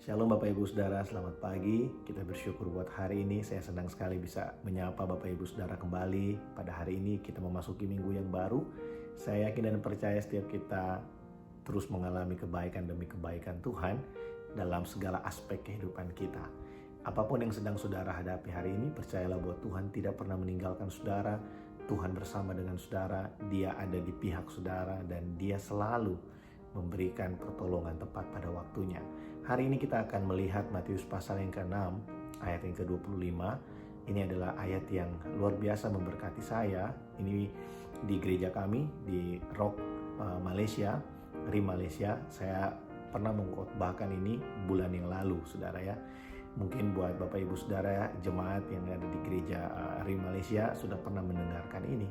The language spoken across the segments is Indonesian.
Shalom Bapak Ibu Saudara, selamat pagi. Kita bersyukur buat hari ini. Saya senang sekali bisa menyapa Bapak Ibu Saudara kembali. Pada hari ini kita memasuki minggu yang baru. Saya yakin dan percaya setiap kita terus mengalami kebaikan demi kebaikan Tuhan dalam segala aspek kehidupan kita. Apapun yang sedang saudara hadapi hari ini, percayalah bahwa Tuhan tidak pernah meninggalkan saudara. Tuhan bersama dengan saudara, Dia ada di pihak saudara dan Dia selalu memberikan pertolongan tepat pada waktunya. Hari ini kita akan melihat Matius pasal yang ke-6 ayat yang ke-25. Ini adalah ayat yang luar biasa memberkati saya. Ini di gereja kami di Rock Malaysia, RIM Malaysia. Saya pernah mengkhotbahkan ini bulan yang lalu, saudara ya. Mungkin buat Bapak Ibu Saudara jemaat yang ada di gereja RIM Malaysia sudah pernah mendengarkan ini.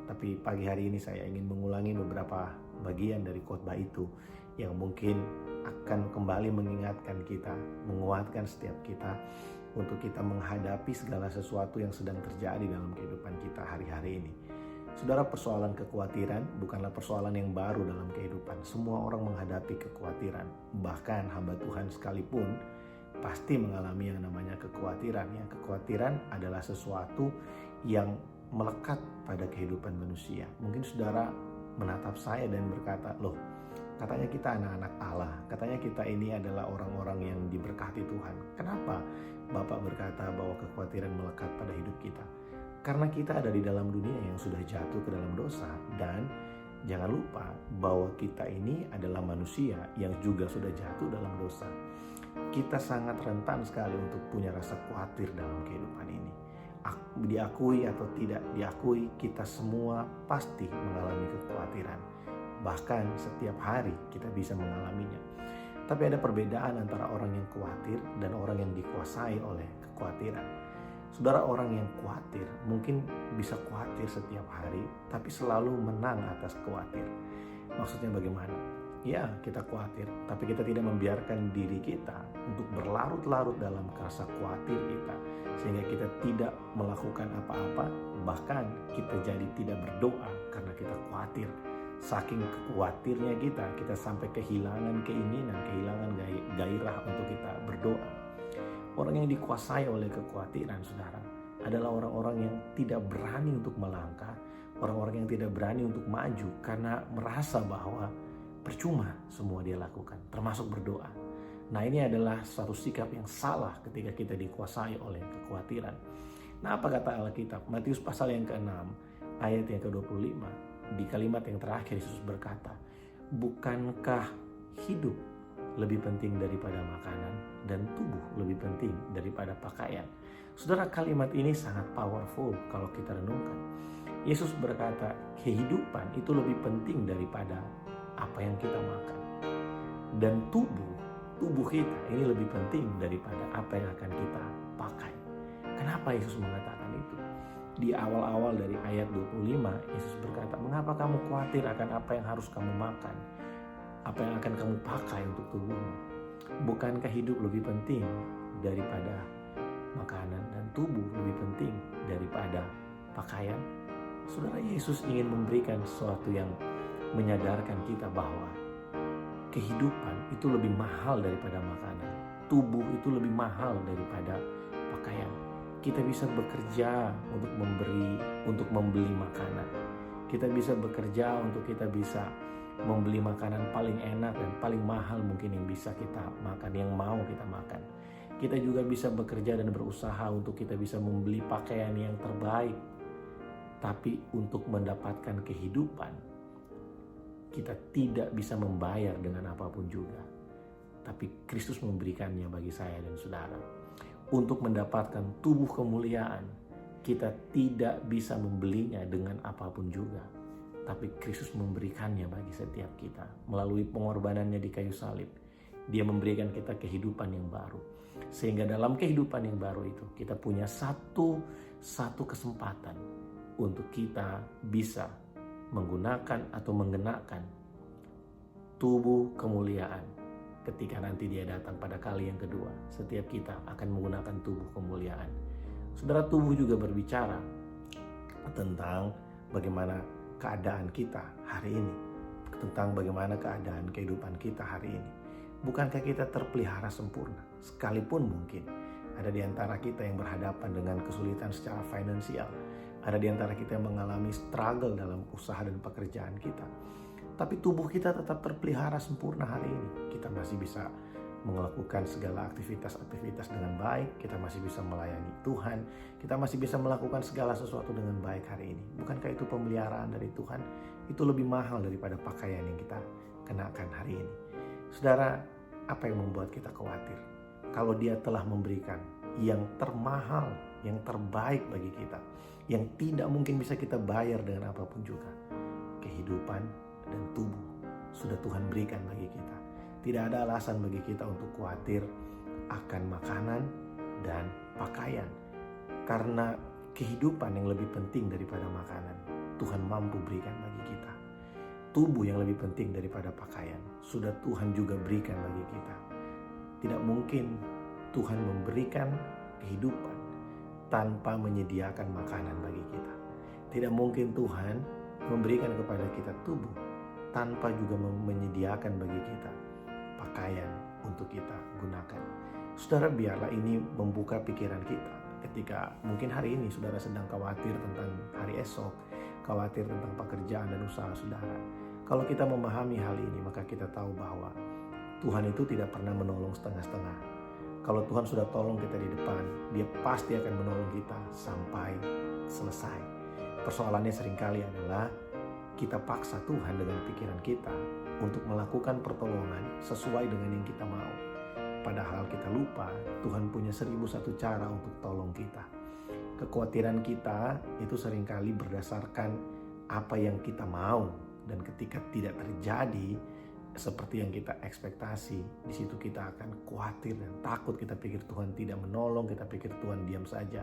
Tapi pagi hari ini saya ingin mengulangi beberapa bagian dari khotbah itu yang mungkin akan kembali mengingatkan kita, menguatkan setiap kita untuk kita menghadapi segala sesuatu yang sedang terjadi dalam kehidupan kita hari-hari ini. Saudara, persoalan kekhawatiran bukanlah persoalan yang baru dalam kehidupan. Semua orang menghadapi kekhawatiran. Bahkan hamba Tuhan sekalipun pasti mengalami yang namanya kekhawatiran. Ya, kekhawatiran adalah sesuatu yang melekat pada kehidupan manusia. Mungkin saudara menatap saya dan berkata, loh, katanya kita anak-anak Allah, katanya kita ini adalah orang-orang yang diberkati Tuhan. Kenapa Bapak berkata bahwa kekhawatiran melekat pada hidup kita? Karena kita ada di dalam dunia yang sudah jatuh ke dalam dosa. Dan jangan lupa bahwa kita ini adalah manusia yang juga sudah jatuh dalam dosa. Kita sangat rentan sekali untuk punya rasa khawatir dalam kehidupan ini. Diakui atau tidak diakui, kita semua pasti mengalami kekhawatiran. Bahkan setiap hari kita bisa mengalaminya. Tapi ada perbedaan antara orang yang khawatir dan orang yang dikuasai oleh kekhawatiran. Saudara, orang yang khawatir mungkin bisa khawatir setiap hari, tapi selalu menang atas khawatir. Maksudnya bagaimana? Ya, kita khawatir, tapi kita tidak membiarkan diri kita untuk berlarut-larut dalam rasa khawatir kita, sehingga kita tidak melakukan apa-apa, bahkan kita jadi tidak berdoa karena kita khawatir. Saking khawatirnya kita sampai kehilangan keinginan, kehilangan gairah untuk kita berdoa. Orang yang dikuasai oleh kekhawatiran, saudara, adalah orang-orang yang tidak berani untuk melangkah, orang-orang yang tidak berani untuk maju karena merasa bahwa percuma semua dia lakukan, termasuk berdoa. Nah, ini adalah suatu sikap yang salah ketika kita dikuasai oleh kekhawatiran. Nah, apa kata Alkitab? Matius pasal yang ke-6 ayat yang ke-25. Di kalimat yang terakhir Yesus berkata, bukankah hidup lebih penting daripada makanan dan tubuh lebih penting daripada pakaian? Saudara, kalimat ini sangat powerful kalau kita renungkan. Yesus berkata, kehidupan itu lebih penting daripada apa yang kita makan. Dan tubuh kita ini lebih penting daripada apa yang akan kita pakai. Kenapa Yesus mengatakan itu? Di awal-awal dari ayat 25, Yesus berkata, mengapa kamu khawatir akan apa yang harus kamu makan? Apa yang akan kamu pakai untuk tubuhmu? Bukankah hidup lebih penting daripada makanan dan tubuh lebih penting daripada pakaian? Saudara, Yesus ingin memberikan sesuatu yang menyadarkan kita bahwa kehidupan itu lebih mahal daripada makanan. Tubuh itu lebih mahal daripada pakaian. Kita bisa bekerja untuk membeli makanan. Kita bisa bekerja untuk kita bisa membeli makanan paling enak dan paling mahal mungkin yang bisa kita makan, yang mau kita makan. Kita juga bisa bekerja dan berusaha untuk kita bisa membeli pakaian yang terbaik. Tapi untuk mendapatkan kehidupan, kita tidak bisa membayar dengan apapun juga. Tapi Kristus memberikannya bagi saya dan saudara. Untuk mendapatkan tubuh kemuliaan, kita tidak bisa membelinya dengan apapun juga. Tapi Kristus memberikannya bagi setiap kita. Melalui pengorbanannya di kayu salib, Dia memberikan kita kehidupan yang baru. Sehingga dalam kehidupan yang baru itu, kita punya satu kesempatan untuk kita bisa menggunakan atau mengenakan tubuh kemuliaan. Ketika nanti Dia datang pada kali yang kedua, setiap kita akan menggunakan tubuh kemuliaan. Saudara, tubuh juga berbicara tentang bagaimana keadaan kita hari ini, tentang bagaimana keadaan kehidupan kita hari ini. Bukankah kita terpelihara sempurna? Sekalipun mungkin ada di antara kita yang berhadapan dengan kesulitan secara finansial, ada di antara kita yang mengalami struggle dalam usaha dan pekerjaan kita, tapi tubuh kita tetap terpelihara sempurna hari ini. Kita masih bisa melakukan segala aktivitas-aktivitas dengan baik, kita masih bisa melayani Tuhan, kita masih bisa melakukan segala sesuatu dengan baik hari ini. Bukankah itu pemeliharaan dari Tuhan? Itu lebih mahal daripada pakaian yang kita kenakan hari ini. Saudara, apa yang membuat kita khawatir? Kalau Dia telah memberikan yang termahal, yang terbaik bagi kita, yang tidak mungkin bisa kita bayar dengan apapun juga. Kehidupan dan tubuh sudah Tuhan berikan bagi kita. Tidak ada alasan bagi kita untuk khawatir akan makanan dan pakaian. Karena kehidupan yang lebih penting daripada makanan, Tuhan mampu berikan bagi kita. Tubuh yang lebih penting daripada pakaian, sudah Tuhan juga berikan bagi kita. Tidak mungkin Tuhan memberikan kehidupan tanpa menyediakan makanan bagi kita. Tidak mungkin Tuhan memberikan kepada kita tubuh tanpa juga menyediakan bagi kita pakaian untuk kita gunakan. Saudara, biarlah ini membuka pikiran kita ketika mungkin hari ini saudara sedang khawatir tentang hari esok, khawatir tentang pekerjaan dan usaha saudara. Kalau kita memahami hal ini, maka kita tahu bahwa Tuhan itu tidak pernah menolong setengah-setengah. Kalau Tuhan sudah tolong kita di depan, Dia pasti akan menolong kita sampai selesai. Persoalannya seringkali adalah kita paksa Tuhan dengan pikiran kita untuk melakukan pertolongan sesuai dengan yang kita mau. Padahal kita lupa Tuhan punya 1001 cara untuk tolong kita. Kekhawatiran kita itu seringkali berdasarkan apa yang kita mau, dan ketika tidak terjadi seperti yang kita ekspektasi, di situ kita akan khawatir dan takut. Kita pikir Tuhan tidak menolong, kita pikir Tuhan diam saja.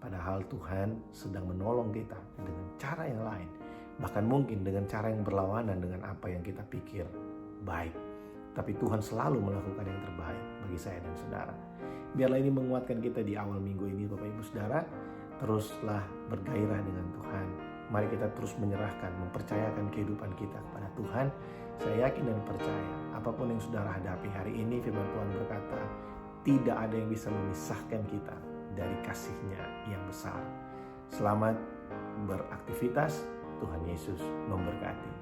Padahal Tuhan sedang menolong kita dengan cara yang lain, bahkan mungkin dengan cara yang berlawanan dengan apa yang kita pikir baik. Tapi Tuhan selalu melakukan yang terbaik bagi saya dan saudara. Biarlah ini menguatkan kita di awal minggu ini, Bapak Ibu Saudara. Teruslah bergairah dengan Tuhan. Mari kita terus menyerahkan, mempercayakan kehidupan kita kepada Tuhan. Saya yakin dan percaya, apapun yang saudara hadapi hari ini, firman Tuhan berkata, tidak ada yang bisa memisahkan kita dari kasih-Nya yang besar. Selamat beraktivitas, Tuhan Yesus memberkati.